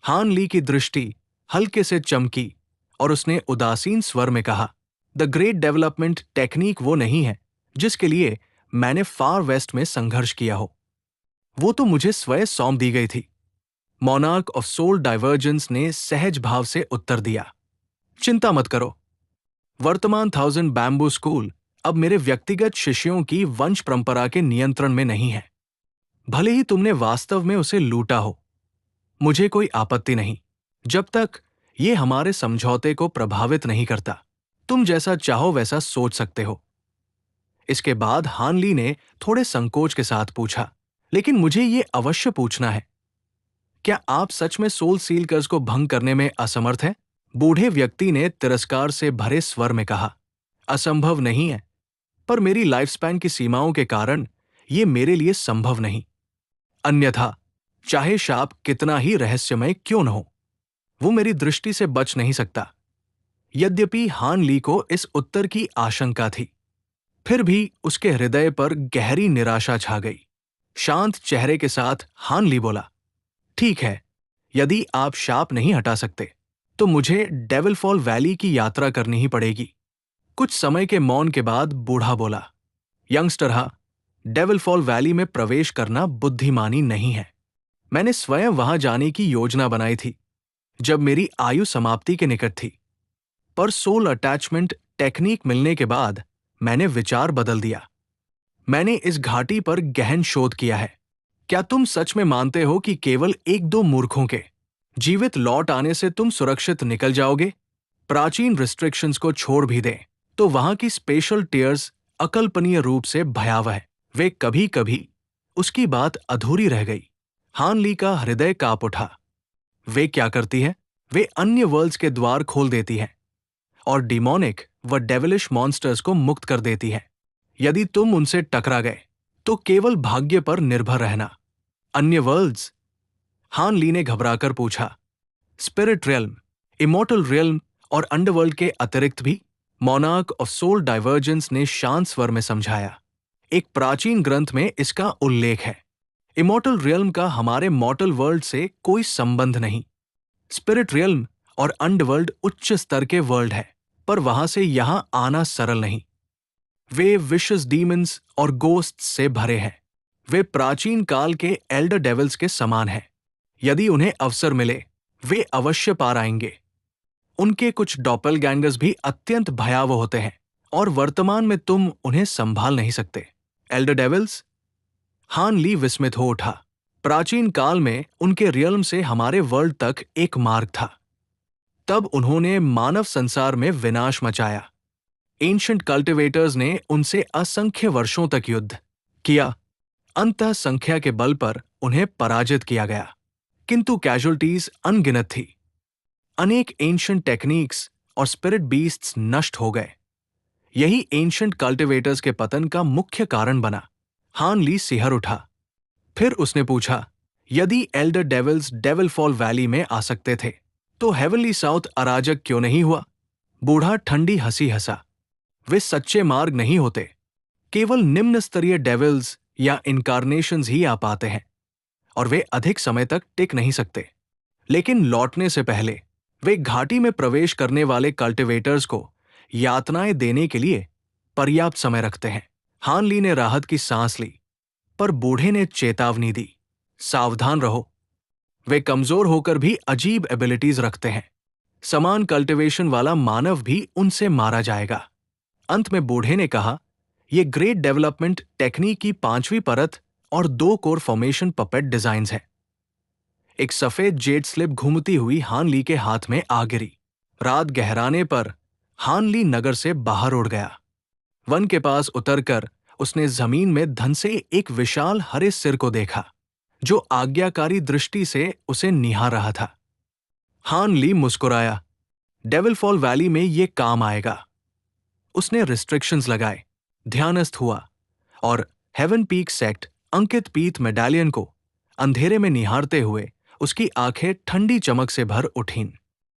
हान ली की दृष्टि हल्के से चमकी और उसने उदासीन स्वर में कहा, द ग्रेट डेवलपमेंट टेक्निक वो नहीं है जिसके लिए मैंने फार वेस्ट में संघर्ष किया हो। वो तो मुझे स्वयं सौंप दी गई थी। मोनार्क ऑफ सोल डाइवर्जेंस ने सहज भाव से उत्तर दिया, चिंता मत करो। वर्तमान 1000 बैम्बू स्कूल अब मेरे व्यक्तिगत शिष्यों की वंश परंपरा के नियंत्रण में नहीं है। भले ही तुमने वास्तव में उसे लूटा हो, मुझे कोई आपत्ति नहीं, जब तक ये हमारे समझौते को प्रभावित नहीं करता। तुम जैसा चाहो वैसा सोच सकते हो। इसके बाद हान ली ने थोड़े संकोच के साथ पूछा, लेकिन मुझे ये अवश्य पूछना है, क्या आप सच में सोल सील्कर्स को भंग करने में असमर्थ हैं? बूढ़े व्यक्ति ने तिरस्कार से भरे स्वर में कहा, असंभव नहीं है, पर मेरी लाइफ स्पैन की सीमाओं के कारण यह मेरे लिए संभव नहीं। अन्यथा चाहे शाप कितना ही रहस्यमय क्यों न हो, वो मेरी दृष्टि से बच नहीं सकता। यद्यपि हान ली को इस उत्तर की आशंका थी, फिर भी उसके हृदय पर गहरी निराशा छा गई। शांत चेहरे के साथ हान ली बोला, ठीक है, यदि आप शाप नहीं हटा सकते तो मुझे डेविल फॉल वैली की यात्रा करनी ही पड़ेगी। कुछ समय के मौन के बाद बूढ़ा बोला, यंगस्टर, डेविल फॉल वैली में प्रवेश करना बुद्धिमानी नहीं है। मैंने स्वयं वहां जाने की योजना बनाई थी जब मेरी आयु समाप्ति के निकट थी, पर सोल अटैचमेंट टेक्निक मिलने के बाद मैंने विचार बदल दिया। मैंने इस घाटी पर गहन शोध किया है। क्या तुम सच में मानते हो कि केवल एक दो मूर्खों के जीवित लौट आने से तुम सुरक्षित निकल जाओगे? प्राचीन रिस्ट्रिक्शंस को छोड़ भी दें तो वहां की स्पेशल टीयर्स अकल्पनीय रूप से भयावह है। वे कभी कभी उसकी बात अधूरी रह गई। हान ली का हृदय कांप उठा। वे क्या करती है? वे अन्य वर्ल्ड्स के द्वार खोल देती है और डिमोनिक व डेविलिश मॉन्स्टर्स को मुक्त कर देती है। यदि तुम उनसे टकरा गए तो केवल भाग्य पर निर्भर रहना। अन्य वर्ल्ड्स? हान ली ने घबराकर पूछा, स्पिरिट रियल्म, इमॉर्टल रियल्म और अंडरवर्ल्ड के अतिरिक्त भी? मोनार्क ऑफ सोल डाइवर्जेंस ने शांत स्वर में समझाया, एक प्राचीन ग्रंथ में इसका उल्लेख है। इमॉर्टल रियल्म का हमारे मॉर्टल वर्ल्ड से कोई संबंध नहीं। स्पिरिट रियल्म और अंडरवर्ल्ड उच्च स्तर के वर्ल्ड है, पर वहां से यहां आना सरल नहीं। वे विशस डीमंस और गोस्ट्स से भरे हैं। वे प्राचीन काल के एल्डर डेविल्स के समान हैं। यदि उन्हें अवसर मिले वे अवश्य पार आएंगे। उनके कुछ डॉपलगैंगर्स भी अत्यंत भयावह होते हैं और वर्तमान में तुम उन्हें संभाल नहीं सकते। Elder devils? हान ली विस्मित हो उठा। प्राचीन काल में उनके रियल्म से हमारे वर्ल्ड तक एक मार्ग था। तब उन्होंने मानव संसार में विनाश मचाया। एंशिएंट कल्टिवेटर्स ने उनसे असंख्य वर्षों तक युद्ध किया। अंतः संख्या के बल पर उन्हें पराजित किया गया, किंतु कैजुअल्टीज अनगिनत थी। अनेक एंशिएंट टेक्निक्स और स्पिरिट बीस्ट्स नष्ट हो गए। यही एंशिएंट कल्टिवेटर्स के पतन का मुख्य कारण बना। हान ली सिहर उठा। फिर उसने पूछा, यदि elder devils Devil Fall Valley में आ सकते थे तो हेवनली साउथ अराजक क्यों नहीं हुआ? बूढ़ा ठंडी हंसी हंसा, वे सच्चे मार्ग नहीं होते। केवल निम्न स्तरीय डेविल्स या इनकारनेशंस ही आ पाते हैं और वे अधिक समय तक टिक नहीं सकते। लेकिन लौटने से पहले वे घाटी में प्रवेश करने वाले कल्टिवेटर्स को यातनाएं देने के लिए पर्याप्त समय रखते हैं। हान ली ने राहत की सांस ली, पर बूढ़े ने चेतावनी दी, सावधान रहो। वे कमजोर होकर भी अजीब एबिलिटीज रखते हैं। समान कल्टिवेशन वाला मानव भी उनसे मारा जाएगा। अंत में बूढ़े ने कहा, यह ग्रेट डेवलपमेंट टेक्निक की 5वीं परत और 2 कोर फॉर्मेशन पपेट डिजाइन्स हैं। एक सफेद जेड स्लिप घूमती हुई हान ली के हाथ में आ गिरी। रात गहराने पर हान ली नगर से बाहर उड़ गया। वन के पास उतरकर उसने जमीन में धंसे एक विशाल हरे सिर को देखा जो आज्ञाकारी दृष्टि से उसे निहार रहा था। हान ली मुस्कुराया, डेविल फॉल वैली में ये काम आएगा। उसने रिस्ट्रिक्शंस लगाए, ध्यानस्थ हुआ और हेवन पीक सेक्ट अंकित पीत मेडालियन को अंधेरे में निहारते हुए उसकी आंखें ठंडी चमक से भर उठीं।